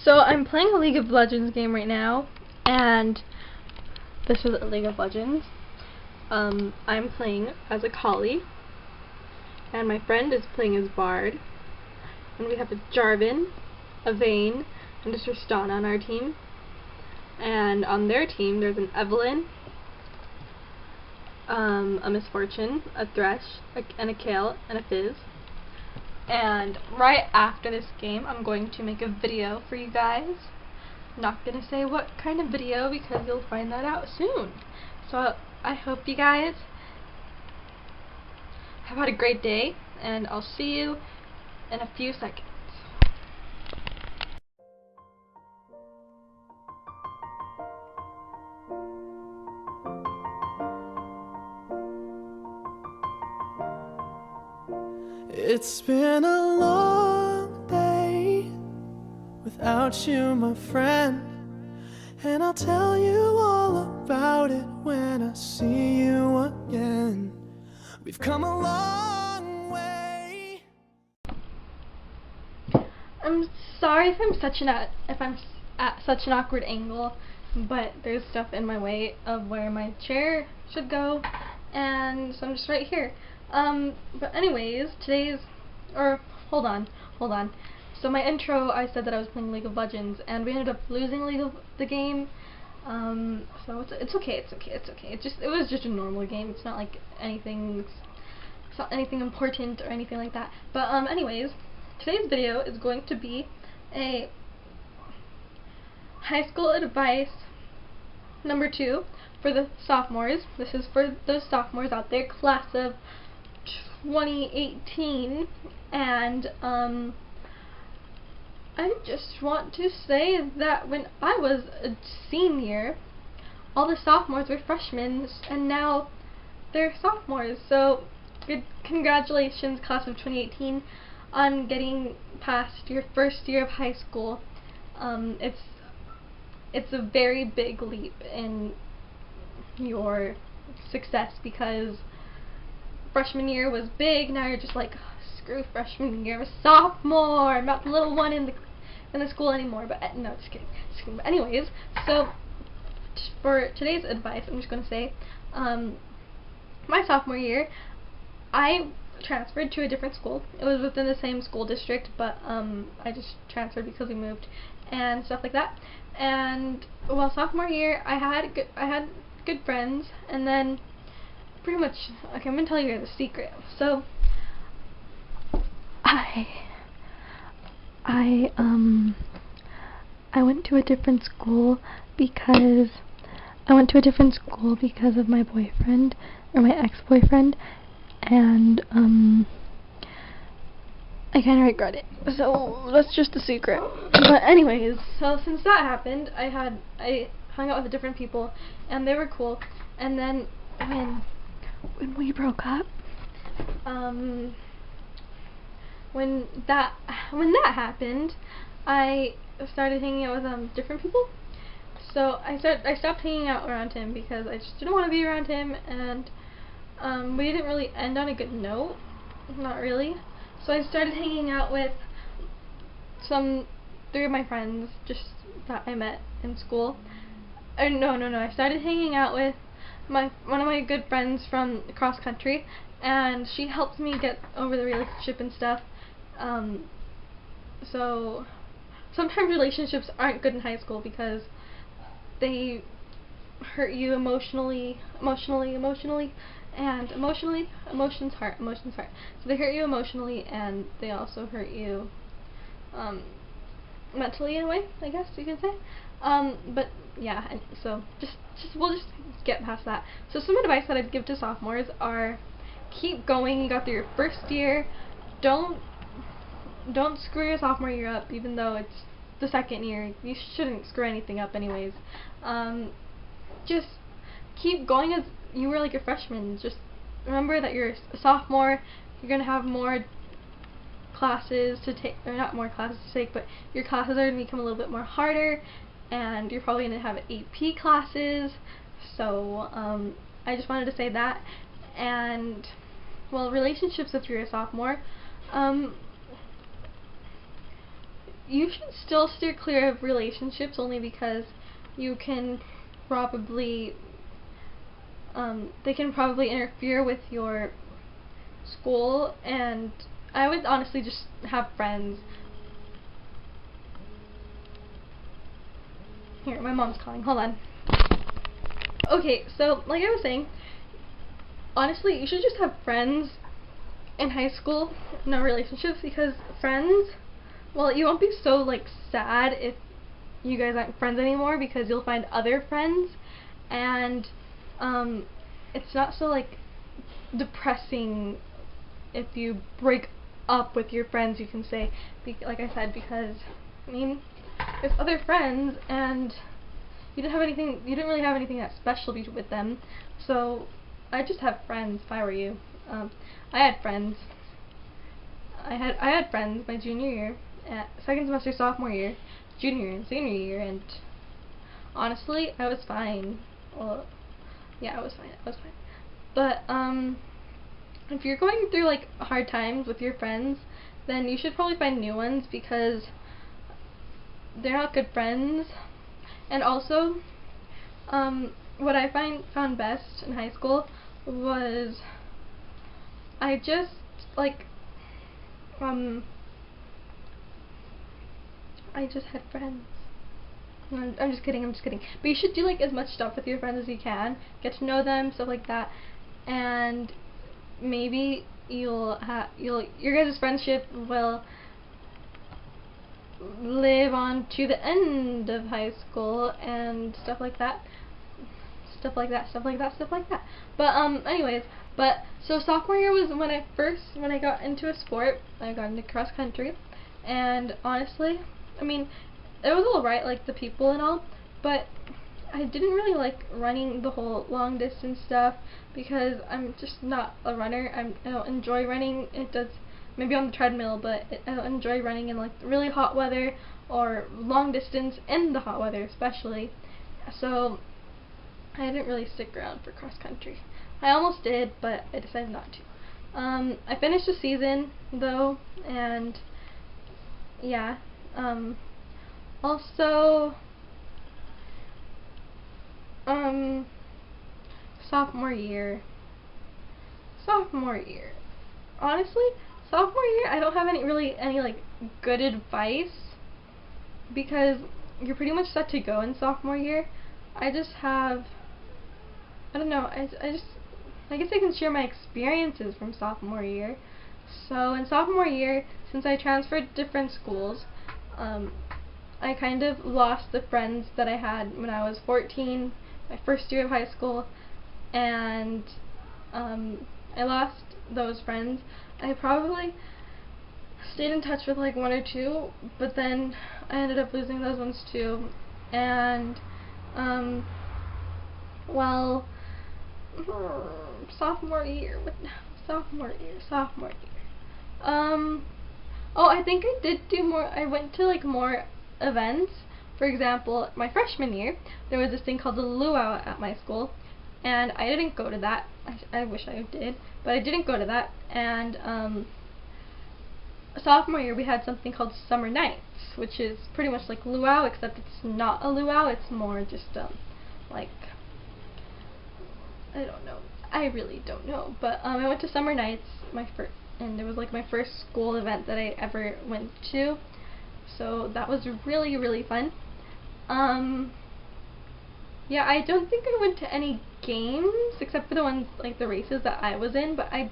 So I'm playing a League of Legends game right now, and this is a League of Legends. I'm playing as a Kali, and my friend is playing as Bard, and we have a Jarvan, a Vayne, and a Tristana on our team. And on their team there's an Evelyn, a Misfortune, a Thresh, and a Kale, and a Fizz. And right after this game, I'm going to make a video for you guys. I'm not going to say what kind of video because you'll find that out soon. So I hope you guys have had a great day, and I'll see you in a few seconds. It's been a long day without you, my friend, and I'll tell you all about it when I see you again. We've come a long way. I'm sorry if I'm at such an awkward angle, but there's stuff in my way of where my chair should go, and so I'm just right here. But anyways, hold on. So my intro, I said that I was playing League of Legends, and we ended up losing the game. So it's okay. It was just a normal game. It's not like anything important or anything like that. But anyways, today's video is going to be a high school advice number 2 for the sophomores. This is for those sophomores out there, class of 2018, and I just want to say that when I was a senior, all the sophomores were freshmen, and now they're sophomores. So good, congratulations, class of 2018, on getting past your first year of high school. It's a very big leap in your success, because freshman year was big. Now you're just like, oh, screw freshman year, I'm a sophomore. I'm not the little one in the school anymore. But no, just kidding. But anyways, so for today's advice, I'm just going to say, my sophomore year, I transferred to a different school. It was within the same school district, but I just transferred because we moved and stuff like that. And well, sophomore year, I had good friends, and then pretty much, okay, I'm gonna tell you the secret. So I went to a different school because of my boyfriend, or my ex-boyfriend, and I kind of regret it. So that's just a secret. But anyways, so since that happened, I hung out with different people, and they were cool. And then when we broke up, when that happened, I started hanging out with different people. So I stopped hanging out around him because I just didn't want to be around him, and we didn't really end on a good note, not really. So I started hanging out with 3 of my friends just that I met in school. No, I started hanging out with one of my good friends from cross country, and she helped me get over the relationship and stuff. So sometimes relationships aren't good in high school because they hurt you emotionally, and emotions hurt. So they hurt you emotionally, and they also hurt you mentally, in a way, I guess you could say. But yeah, and so we'll just get past that. So some advice that I'd give to sophomores are, keep going. You got through your first year. Don't screw your sophomore year up, even though it's the second year. You shouldn't screw anything up anyways. Just keep going as you were like a freshman. Just remember that you're a sophomore. You're gonna have more classes to take, or not more classes to take, but your classes are going to become a little bit more harder, and you're probably going to have AP classes. So I just wanted to say that. And well, relationships, if you're a sophomore, you should still steer clear of relationships only because you can probably they can probably interfere with your school, and I would honestly just have friends. Here, my mom's calling. Hold on. Okay, so like I was saying, honestly, you should just have friends in high school, no relationships, because friends, well, you won't be so like sad if you guys aren't friends anymore because you'll find other friends, and it's not so like depressing if you break up with your friends, you can say, like I said, because I mean, there's other friends and you didn't really have anything that special with them, so I just have friends if I were you. I had friends. I had friends my junior year, second semester sophomore year, junior year and senior year, and honestly, I was fine. Well, yeah, I was fine. But if you're going through like hard times with your friends, then you should probably find new ones because they're not good friends. And also, what I found best in high school was I just like I just had friends. I'm just kidding. But you should do like as much stuff with your friends as you can. Get to know them, stuff like that, and maybe your guys' friendship will live on to the end of high school and stuff like that. But anyways, so sophomore year was when I got into a sport. I got into cross country, and honestly, I mean, it was alright, like the people and all, but I didn't really like running the whole long distance stuff because I'm just not a runner. I don't enjoy running. It does maybe on the treadmill, but I don't enjoy running in like really hot weather or long distance in the hot weather especially. So I didn't really stick around for cross country. I almost did, but I decided not to. I finished the season though, and yeah. Also, sophomore year. Honestly, sophomore year, I don't have any like good advice because you're pretty much set to go in sophomore year. I just have, I don't know, I guess I can share my experiences from sophomore year. So in sophomore year, since I transferred to different schools, I kind of lost the friends that I had when I was 14, my first year of high school, and I lost those friends. I probably stayed in touch with like one or two, but then I ended up losing those ones too. And well, sophomore year. Sophomore year. Oh, I think I did do more. I went to like more events. For example, my freshman year, there was this thing called the luau at my school, and I didn't go to that. I wish I did, but I didn't go to that. And sophomore year, we had something called summer nights, which is pretty much like luau, except it's not a luau. It's more just like, I don't know. I really don't know. But I went to summer nights, and it was like my first school event that I ever went to. So that was really, really fun. Yeah, I don't think I went to any games except for the ones like the races that I was in, but I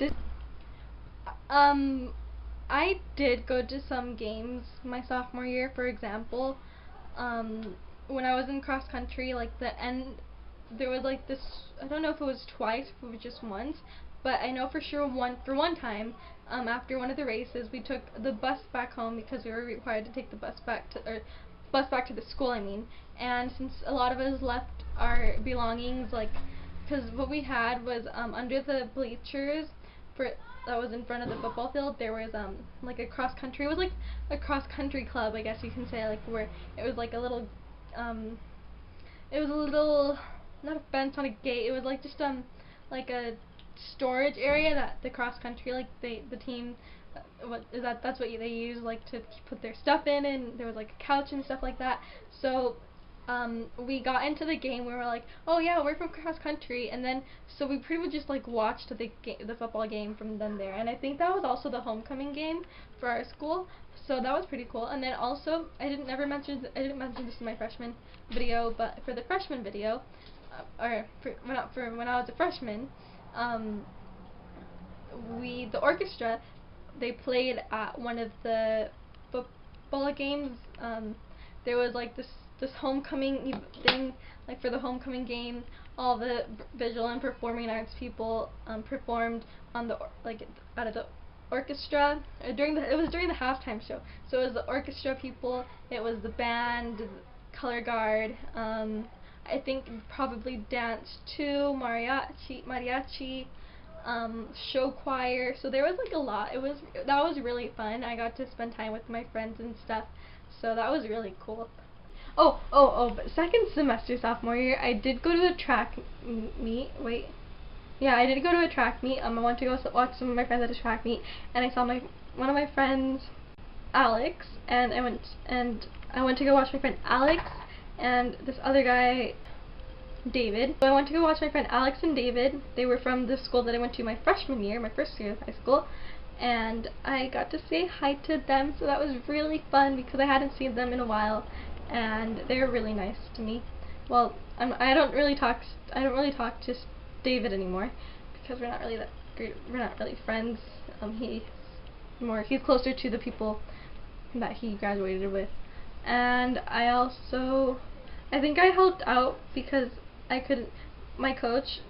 did go to some games my sophomore year. For example, when I was in cross country, like the end, there was like this, I don't know if it was twice, if it was just once, but I know for sure one time, after one of the races, we took the bus back home because we were required to take the bus back to the school, I mean. And since a lot of us left our belongings, like, because what we had was under the bleachers that was in front of the football field, there was like a cross country. It was like a cross country club, I guess you can say, like where it was like a little not a fence, not a gate. It was like just like a storage area that the cross country, like the team that's what they use like to put their stuff in, and there was like a couch and stuff like that. So we got into the game. We were like, oh yeah, we're from cross country, and then so we pretty much just like watched the football game from then there. And I think that was also the homecoming game for our school, so that was pretty cool. And then also I didn't mention this in my freshman video, but for the freshman video, when I was a freshman, the orchestra, they played at one of the football games. There was like this homecoming thing, like for the homecoming game, all the visual and performing arts people performed on the out of the orchestra it was during the halftime show. So it was the orchestra people, it was the band, color guard, I think probably dance too, mariachi, show choir. So there was like a lot. That was really fun. I got to spend time with my friends and stuff, so that was really cool. But second semester sophomore year, I did go to the track meet. Yeah, I did go to a track meet. I went to go watch some of my friends at a track meet, and I saw one of my friends, Alex, and I went to go watch my friend Alex and this other guy, David. So I went to go watch my friend Alex and David. They were from the school that I went to my freshman year, my first year of high school, and I got to say hi to them. So that was really fun because I hadn't seen them in a while, and they were really nice to me. Well, I don't really talk to David anymore because we're not really that great. We're not really friends. He's closer to the people that he graduated with, and I think I helped out because my coach,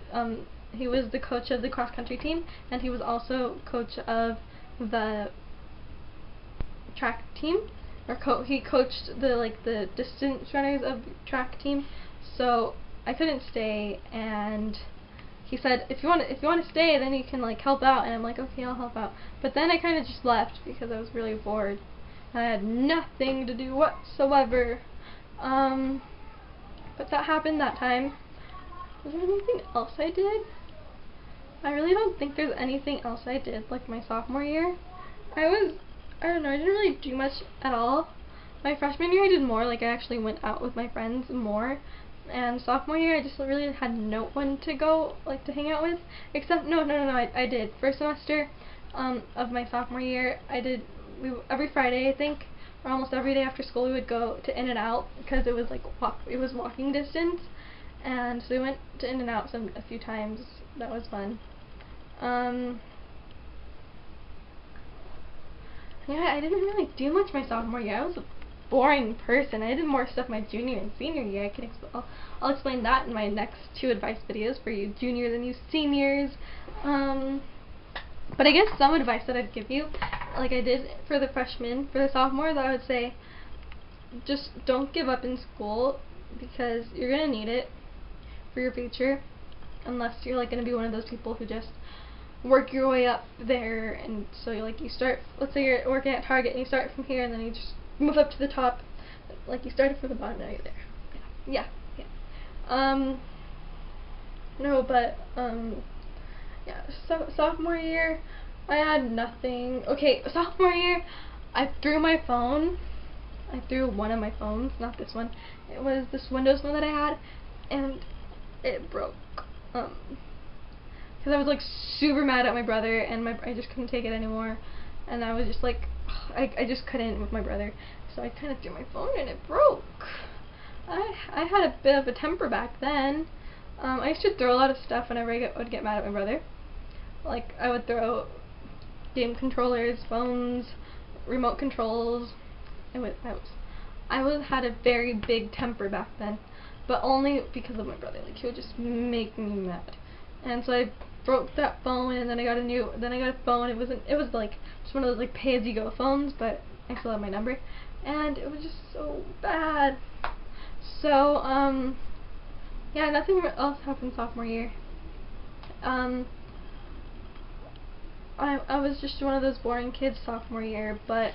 he was the coach of the cross country team, and he was also coach of the track team, he coached the distance runners of the track team. So I couldn't stay, and he said, if you want to stay, then you can like help out, and I'm like, okay, I'll help out. But then I kind of just left because I was really bored. I had nothing to do whatsoever. But that happened that time. Was there anything else I did? I really don't think there's anything else I did like my sophomore year. I don't know, I didn't really do much at all. My freshman year I did more, like I actually went out with my friends more. And sophomore year I just really had no one to go, like to hang out with. Except, no, I did. First semester of my sophomore year, every Friday I think, or almost every day after school we would go to In-N-Out because it was like walking distance. And so we went to In-N-Out a few times. That was fun. Yeah, I didn't really do much my sophomore year. I was a boring person. I did more stuff my junior and senior year. I'll explain that in my next 2 advice videos for you juniors and you seniors. But I guess some advice that I'd give you, like I did for the sophomores, I would say just don't give up in school because you're gonna need it for your future, unless you're like gonna be one of those people who just work your way up there. And so you start, let's say you're working at Target and you start from here and then you just move up to the top, like you started from the bottom, now you're there. Yeah. Sophomore year I had nothing. Okay, sophomore year I threw my phone. I threw one of my phones, not this one. It was this Windows phone that I had, and it broke. Because I was like super mad at my brother, and I just couldn't take it anymore, and I was just like, I just couldn't with my brother, so I kind of threw my phone and it broke. I had a bit of a temper back then. I used to throw a lot of stuff whenever I would get mad at my brother. Like I would throw game controllers, phones, remote controls. I had a very big temper back then, but only because of my brother. Like he would just make me mad, and so I broke that phone, and then I got a phone. It was like just one of those like pay-as-you-go phones, but I still have my number, and it was just so bad. So yeah, nothing else happened sophomore year. I was just one of those boring kids sophomore year, but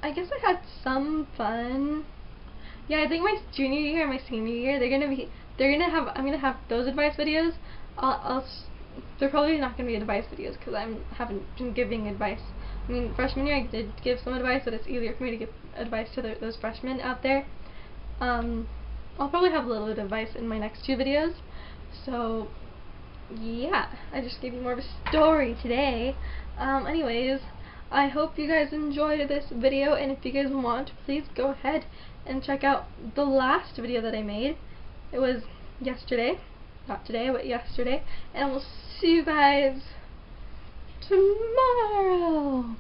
I guess I had some fun. Yeah, I think my junior year and my senior year, I'm gonna have those advice videos. they're probably not going to be advice videos because I haven't been giving advice. I mean, freshman year I did give some advice, but it's easier for me to give advice to those freshmen out there. I'll probably have a little bit of advice in my next 2 videos. So, yeah, I just gave you more of a story today. Anyways, I hope you guys enjoyed this video, and if you guys want, please go ahead and check out the last video that I made. It was yesterday. Not today, but yesterday. And we'll see you guys tomorrow.